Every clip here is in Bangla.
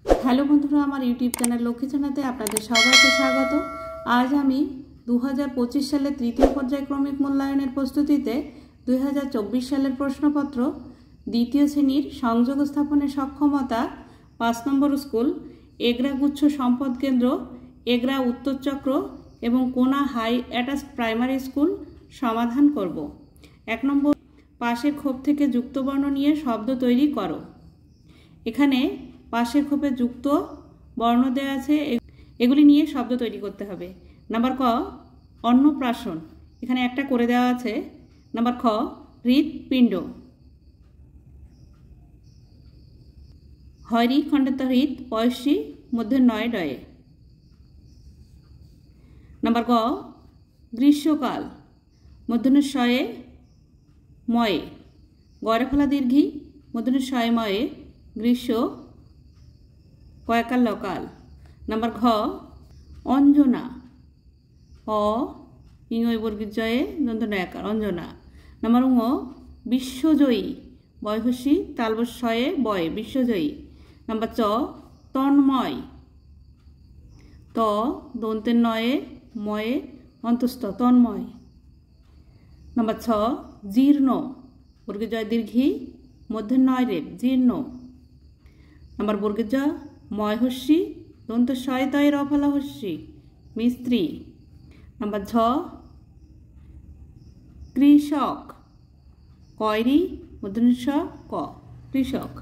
হ্যালো বন্ধুরা, আমার ইউটিউব চ্যানেল লক্ষ্মী জানাতে আপনাদের সবাইকে স্বাগত। আজ আমি 2025 সালের তৃতীয় পর্যায়ক্রমিক মূল্যায়নের প্রস্তুতিতে 2024 সালের প্রশ্নপত্র দ্বিতীয় শ্রেণীর সংযোগ স্থাপনের সক্ষমতা 5 নম্বর স্কুল এগরা গুচ্ছ সম্পদ কেন্দ্র এগরা উত্তর চক্র এবং কোনা হাই অ্যাটাচড প্রাইমারি স্কুল সমাধান করব। 1 নম্বর, পাশের খোপ থেকে যুক্ত বর্ণ নিয়ে শব্দ তৈরি করো। এখানে পাশের খোপে যুক্ত বর্ণ দেওয়া আছে, এগুলি নিয়ে শব্দ তৈরি করতে হবে। নাম্বার ক, অন্নপ্রাশন, এখানে একটা করে দেওয়া আছে। নাম্বার খ, হৃৎপিণ্ড, হয়রি খণ্ডের হৃৎ পয়সী মধ্যে নয় ডয়ে। নাম্বার গ, গ্রীষ্মকাল, মধ্যনের শয়ে ময়ে, গড়ে ফলা দীর্ঘি মধ্যনের শয়ে ময়ে, গ্রীষ্ম কয়কাল লকাল। নাম্বার ঘ, অঞ্জনা, অ ইংয় বর্গীর জয়ে দন্ত নয়াকার অঞ্জনা। নাম্বার ঙ, বিশ্বজয়ী, বয়হস্যি তালবস্বয়ে বয়ে, বিশ্বজয়ী। নাম্বার চ, তন্ময়, ত দন্তের নয়ে ময়ে অন্তস্থ, তন্ময়। নাম্বার ছ, জীর্ণ, বর্গীর জয় দীর্ঘি মধ্যে নয় রেপ, জীর্ণ। নাম্বার বর্গের জ, ময়হস্যি দন্ত শয় তয় রফলা হস্যি, মিস্ত্রি। নাম্বার ঝ, কৃষক, কয়রি মধ্যনিস ক, কৃষক।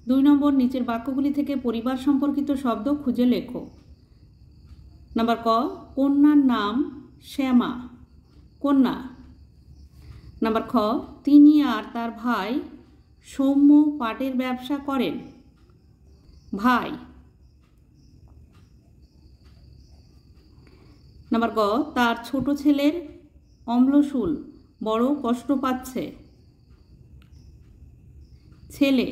2 নম্বর, নিচের বাক্যগুলি থেকে পরিবার সম্পর্কিত শব্দ খুঁজে লেখো। নাম্বার ক, কন্যার নাম শ্যামা, কন্যা। নাম্বার খ, তিনি আর তার ভাই সৌম্য পাটের ব্যবসা করেন, ভাই। নাম্বার গ, তার ছোট ছেলের অম্লশূল বড় কষ্ট পাচ্ছে, ছেলে।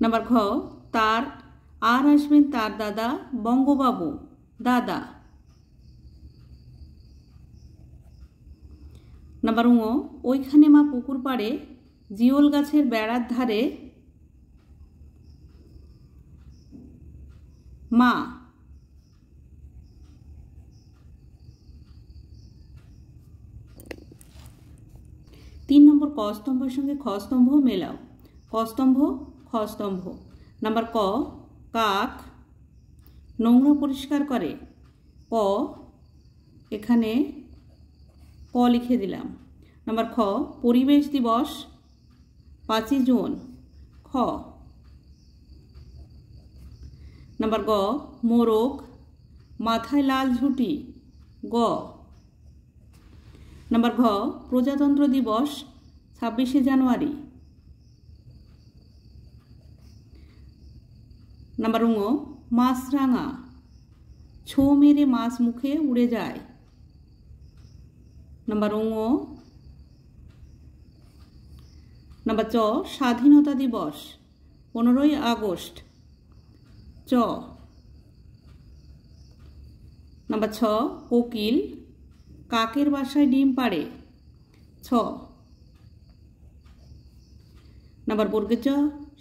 নাম্বার ঘ, তার আর আসবেন তার দাদা বঙ্গবাবু, দাদা। নাম্বার ঙ, ওইখানে মা পুকুর পাড়ে জিওল গাছের বেড়ার ধারে মা। তিন নম্বর, ক স্তম্ভের সঙ্গে খ স্তম্ভ মেলাও। ক স্তম্ভ, খ স্তম্ভ। নাম্বার ক, কাক নোংরা পরিষ্কার করে, ক, এখানে ক লিখে দিলাম। নাম্বার খ, পরিবেশ দিবস 5ই জুন, খ। নাম্বার গ, মোরগ মাথায় লাল ঝুঁটি, গ। নাম্বার ঘ, প্রজাতন্ত্র দিবস 26শে জানুয়ারি। নাম্বার ঙ, মাছরাঙা ছো মেরে মাছ মুখে উড়ে যায়। নাম্বার ঙ। নাম্বার চ, স্বাধীনতা দিবস 15ই আগস্ট, চ। নাম্বার ছ, কোকিল কাকের বাসায় ডিম পাড়ে, ছ। নাম্বার বর্গের জ,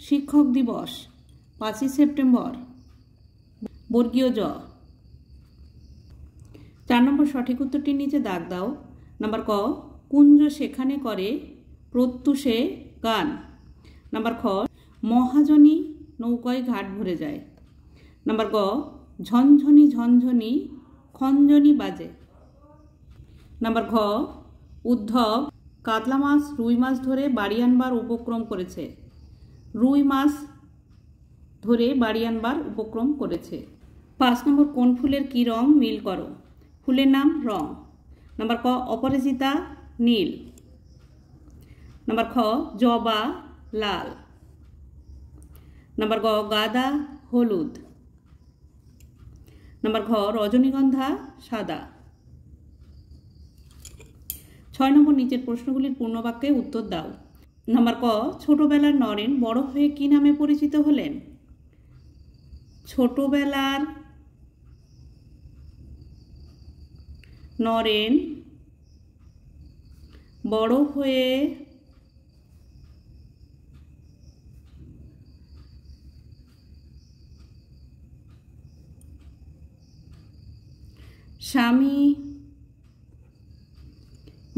শিক্ষক দিবস 5ই সেপ্টেম্বর, বর্গীয় জ। 4 নম্বর, সঠিক উত্তরটির নিচে দাগ দাও। নাম্বার ক, কুঞ্জ সেখানে করে প্রত্যুষে গান। নাম্বার খ, মহাজনী নৌকায় ঘাট ভরে যায়। নাম্বার গ, ঝনঝনি ঝনঝনি খঞ্জনি বাজে। নাম্বার ঘ, উদ্ধব কাতলা মাছ রুই মাছ ধরে বাড়ি আনবার উপক্রম করেছে, রুই মাছ ধরে বাড়ি আনবার উপক্রম করেছে। 5 নম্বর, কোন ফুলের কি রং মিল করো। ফুলের নাম, রং। নাম্বার ক, অপরাজিতা নীল। নাম্বার খ, জবা লাল। নাম্বার গ, গাঁদা হলুদ। নাম্বার ঘ, রজনীগন্ধা সাদা। 6 নম্বর, নিচের প্রশ্নগুলির পূর্ণবাক্যে উত্তর দাও। নাম্বার ক, ছোটবেলার নরেন বড় হয়ে কি নামে পরিচিত হলেন। ছোটবেলার নরেন বড় হয়ে স্বামী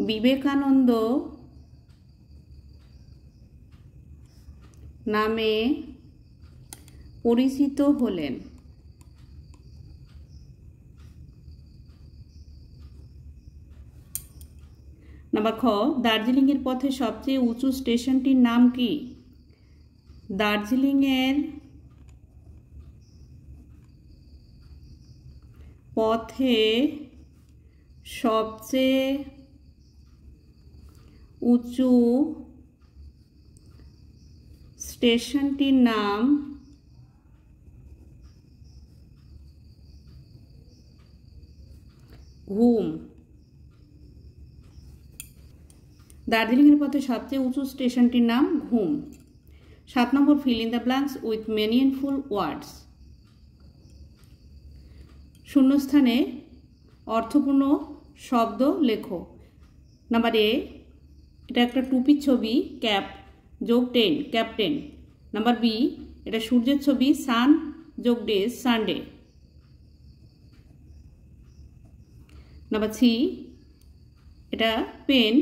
বিবেকানন্দ নামে পরিচিত হলেন। নাম্বার খ, দার্জিলিংয়ের পথে সবচেয়ে উঁচু স্টেশনটির নাম কি? দার্জিলিংয়ের পথে সবচেয়ে উঁচু স্টেশনটির নাম ঘুম। দার্জিলিংয়ের পথে সবচেয়ে উঁচু স্টেশনটির নাম ঘুম। 7 নম্বর, fill in the blanks with meaningful ওয়ার্ডস। শূন্যস্থানে অর্থপূর্ণ শব্দ লেখো। নাম্বার এ, এটা একটা টুপির ছবি, ক্যাপ যোগ টেন, ক্যাপ্টেন। নাম্বার বি, এটা সূর্যের ছবি, সান যোগ ডেজ, সানডে। নাম্বার সি, এটা পেন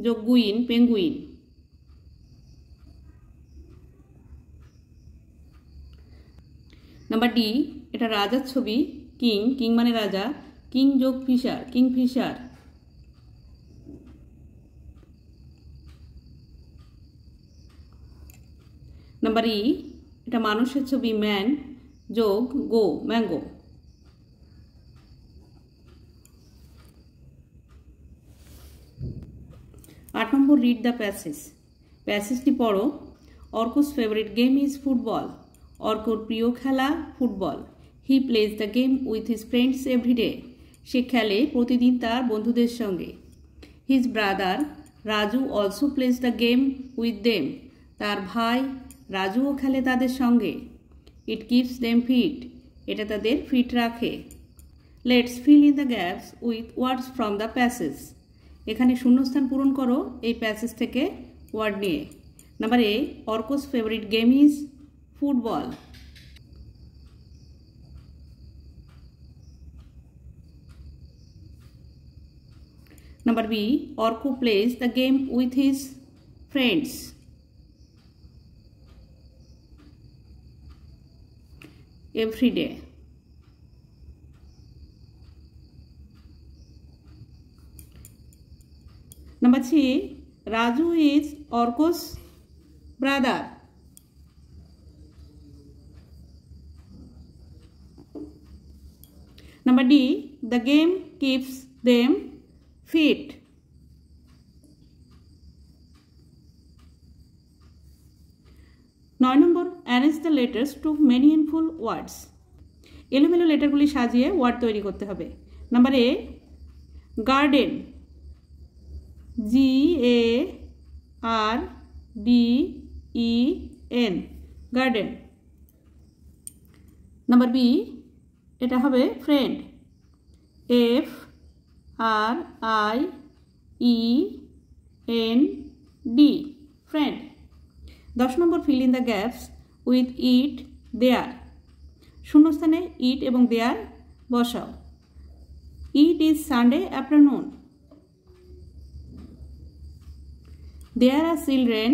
যোগ গুইন, পেঙ্গুইন। নাম্বার ডি, এটা রাজার ছবি, কিং, কিং মানে রাজা, কিং যোগ fisher, kingfisher. Number E, এটা মানুষের ছবি, ম্যান যোগ গো, ম্যাঙ্গো। আট নম্বর, রিড দ্য প্যাসেজ। প্যাসেজটি পড়ো। Orko's favourite game is football. অর্কর প্রিয় খেলা football. He plays the game with his friends everyday. সে খেলে প্রতিদিন তার বন্ধুদের সঙ্গে। His brother Raju also plays the game with them. তার ভাই রাজুও খেলে তাদের সঙ্গে। It keeps them fit. এটা তাদের ফিট রাখে। Let's feel in the gaps with words from the passage. এখানে শূন্যস্থান পূরণ করো এই প্যাসেজ থেকে ওয়ার্ড নিয়ে। Number A, Orko's favourite game is football. Number B, Orko plays the game with his friends. Every day. Number C, Raju is Orko's brother. Number D, the game keeps them fit. নয় নম্বর, arrange the letters to meaningful words. এলোমেলো লেটারগুলি সাজিয়ে ওয়ার্ড তৈরি করতে হবে। Number A, garden, GARDEN, garden. Number B, এটা হবে ফ্রেন্ড, FRIEND, ফ্রেন্ড। 10 নম্বর, fill in the gaps with it there. শূন্যস্থানে ইট এবং দেয়ার বসাও। It is Sunday afternoon. There are children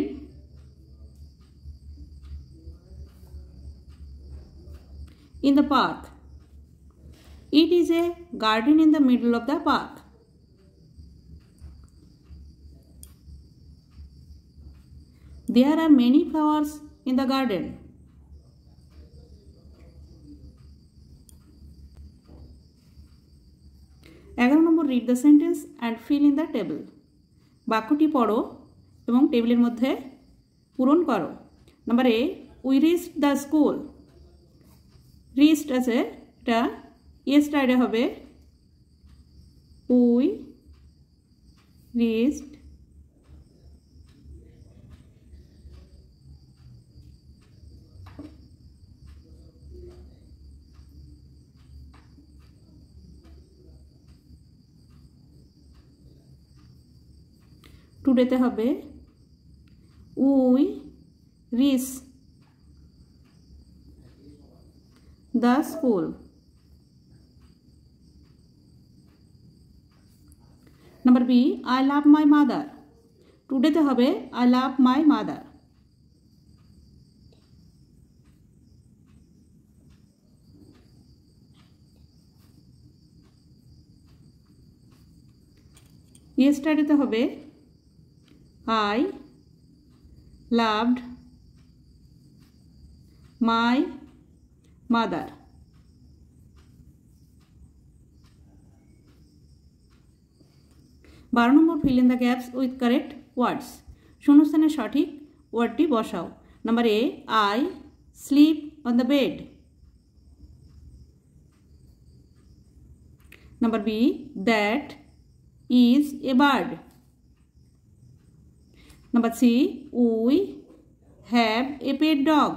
in the park. It is a garden in the middle of the park. There are many flowers in the garden. Number, read the sentence and fill in the table. বাক্যটি পড়ো এবং টেবিলের মধ্যে পূরণ করো। Number A, we reached the school. Reached আছে, এটা ইয়েস্টারডে হবে, উই রিস্ট টুডেতে হবে we reach the school. Number B, I love my mother. টুডেতে হবে আই লাভ মাই মাদার। ইয়েস্টারডেতে হবে আই লাভড মাই মাদার। 12 নম্বর, fill in the gaps with correct words. শূন্যস্থানে সঠিক ওয়ার্ডটি বসাও। Number A, I sleep on the bed. Number B, that is a bird. Number C, we have a pet dog.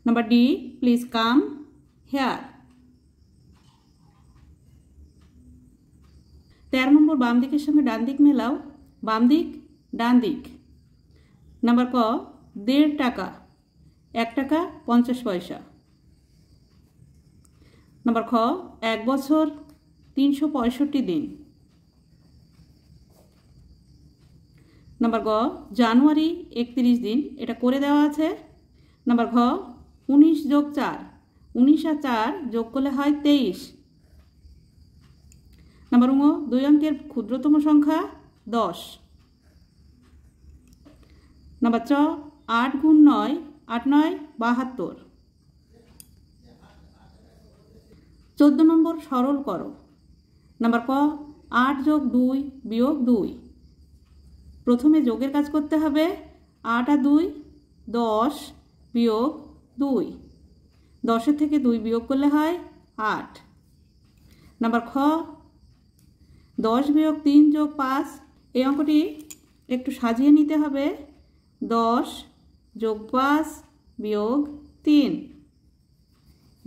Number D, please come here. 13 number, বাম দিকের সঙ্গে ডান দিক মেলাও। বাম দিক, ডান দিক। নাম্বার ক, 1.5 টাকা, 1 টাকা 50 পয়সা। নাম্বার খ, 1 বছর 365 দিন। নাম্বার গ, জানুয়ারি 31 দিন, এটা করে দেওয়া আছে। নাম্বার ঘ, 19 যোগ 4, 19 আর 4 যোগ করলে হয় 23। নাম্বার ঙ, 2 অঙ্কের ক্ষুদ্রতম সংখ্যা 10। নাম্বার চ, 8 গুণ 9, 8 9 72। 14 নম্বর, সরল করো। নাম্বার ক, 8 যোগ 2 বিয়োগ 2। প্রথমে যোগের কাজ করতে হবে। 8 আর 2 10 বিয়োগ 2। 10 থেকে 2 বিয়োগ করলে হয় 8। নাম্বার খ, 10 বিয়োগ 3 যোগ 5। এই অঙ্কটি একটু সাজিয়ে নিতে হবে। 10 যোগ 5 বিয়োগ 3।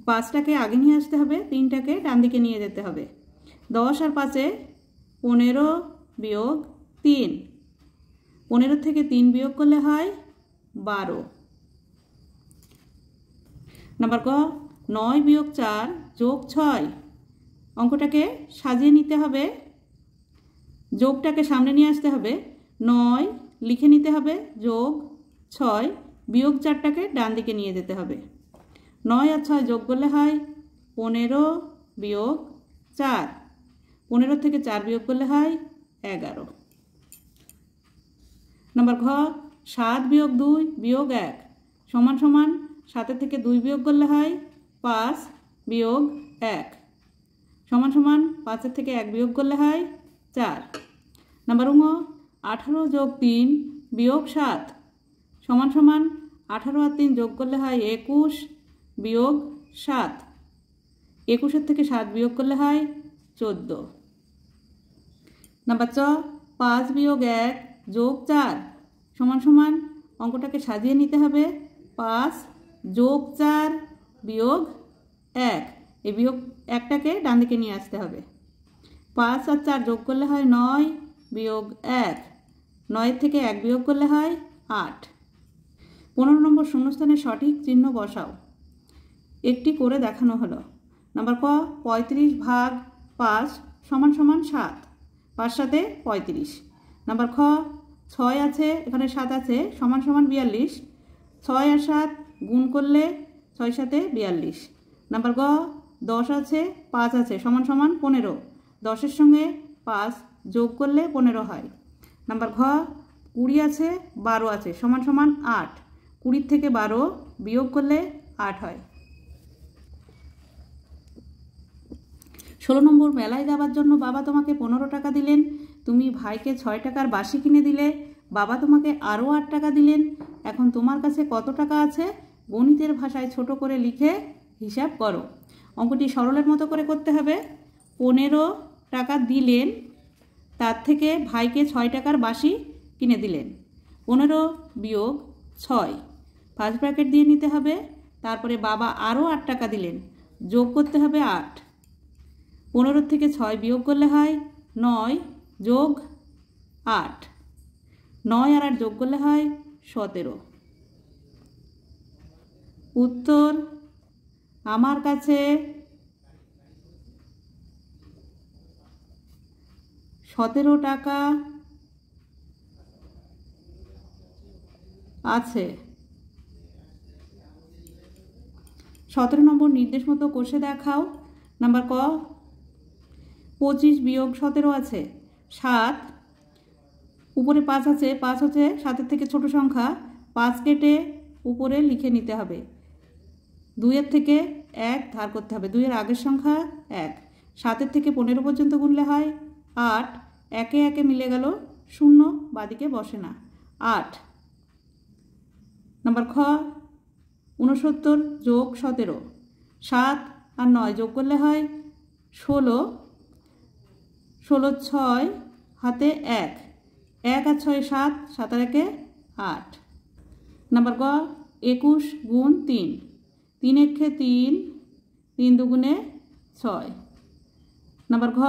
5টাকে আগে নিয়ে আসতে হবে, 3টাকে ডান দিকে নিয়ে যেতে হবে। 10 আর 5-এ 15 বিয়োগ 3। 15 থেকে 3 বিয়োগ করলে হয় 12। নাম্বার ক, 9 বিয়োগ 4 যোগ 6। অঙ্কটাকে সাজিয়ে নিতে হবে। যোগটাকে সামনে নিয়ে আসতে হবে। 9 লিখে নিতে হবে, যোগ 6 বিয়োগ 4টাকে ডান দিকে নিয়ে যেতে হবে। 9 আর 6 যোগ করলে হয় 15 বিয়োগ 4। 15 থেকে 4 বিয়োগ করলে হয় 11। নাম্বার ঘ, 7 বিয়োগ 2 বিয়োগ 1 সমান সমান 7 থেকে 2 বিয়োগ করলে হয় 5 বিয়োগ 1 সমান সমান 5 থেকে 1 বিয়োগ করলে হয় 4। নাম্বার ঙ, 18 যোগ 3 বিয়োগ 7 সমান সমান 18 আর 3 যোগ করলে হয় 21 বিয়োগ 7। 21 থেকে 7 বিয়োগ করলে হয় 14। নাম্বার চ, 5 বিয়োগ 1 যোগ 4 সমান সমান অঙ্কটাকে সাজিয়ে নিতে হবে। 5 যোগ 4 বিয়োগ 1। এই বিয়োগ 1টাকে ডান দিকে নিয়ে আসতে হবে। 5 আর 4 যোগ করলে হয় 9 বিয়োগ 1। 9 থেকে 1 বিয়োগ করলে হয় 8। 15 নম্বর, শূন্যস্থানে সঠিক চিহ্ন বসাও। একটি করে দেখানো হলো। নাম্বার ক, 35 ভাগ 5 সমান সমান 7। 5 সাথে 35। নাম্বার খ, 6 আছে, এখানে 7 আছে, সমান সমান 42। 6 আর 7 গুণ করলে 6 সাথে 42। নাম্বার গ, 10 আছে, 5 আছে, সমান সমান 15। 10-এর সঙ্গে 5 যোগ করলে 15 হয়। নাম্বার ঘ, 20 আছে, 12 আছে, সমান সমান 8। 20 থেকে 12 বিয়োগ করলে 8 হয়। 16 নম্বর, মেলায় যাবার জন্য বাবা তোমাকে 15 টাকা দিলেন। তুমি ভাইকে 6 টাকার বাসি কিনে দিলে। বাবা তোমাকে আরও 8 টাকা দিলেন। এখন তোমার কাছে কত টাকা আছে? গণিতের ভাষায় ছোট করে লিখে হিসাব করো। অঙ্কটি সরলের মতো করে করতে হবে। 15 টাকা দিলেন, তার থেকে ভাইকে 6 টাকার বাসি কিনে দিলেন। 15 বিয়োগ 6 ফার্স্ট ব্র্যাকেট দিয়ে নিতে হবে। তারপরে বাবা আরও 8 টাকা দিলেন, যোগ করতে হবে 8। 15 থেকে 6 বিয়োগ করলে হয় 9 যোগ 8। 9 আর 8 যোগ করলে হয় 17। উত্তর, আমার কাছে 17 টাকা আছে। 17 নম্বর নির্দেশ মতো কষে দেখাও। নাম্বার ক 25 বিয়োগ 17 আছে। 7 উপরে 5 আছে, 5 হচ্ছে 7-এর থেকে ছোট সংখ্যা, 5 কেটে উপরে লিখে নিতে হবে। 2-এর থেকে 1 ধার করতে হবে, 2-এর আগের সংখ্যা 1। 7-এর থেকে 15 পর্যন্ত গুনলে হয় 8, একে একে মিলে গেল, 0 বাদিকে বসে না, 8। নাম্বার খ 69 যোগ 17, 7 আর 9 যোগ করলে হয় 16, 16 6 হাতে 1, 1 আর 6 7, 7 আর 1 8। নাম্বার গ 21 গুণ 3, 3 একে 3, 3 দুগুণে 6। নাম্বার ঘ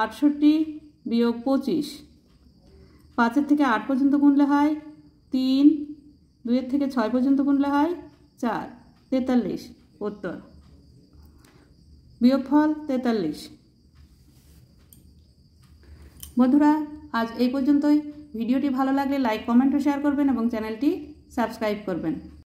68 বিয়োগ 25, 5-এর থেকে 8 পর্যন্ত গুনলে হয় 3, 2-এর থেকে 6 পর্যন্ত গুনলে হয় 4, 43 উত্তর। বিয়োগফল 43। বন্ধুরা আজ এই পর্যন্তই। ভিডিওটি ভালো লাগলে লাইক, কমেন্ট ও শেয়ার করবেন এবং চ্যানেলটি সাবস্ক্রাইব করবেন।